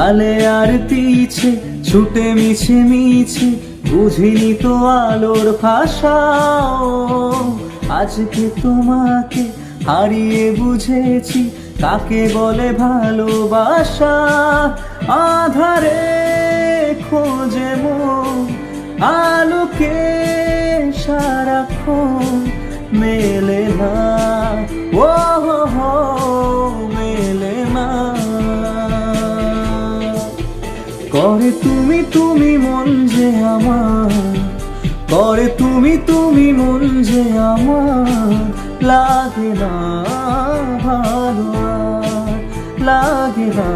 আলে আর পিছে ছুটে মিছে মিছে বুঝিনি তো আলোর ভাষা। আজকে তোমাকে হারিয়ে বুঝেছি কাকে বলে ভালোবাসা। আধারে খোঁজে মন আলোকে সারাক্ষণ, মেলে না ও হো মেলে না। করে তুমি তুমি মন যে আমার, করে তুমি তুমি মন যে আমার, লাগে না ভালো আর, লাগে না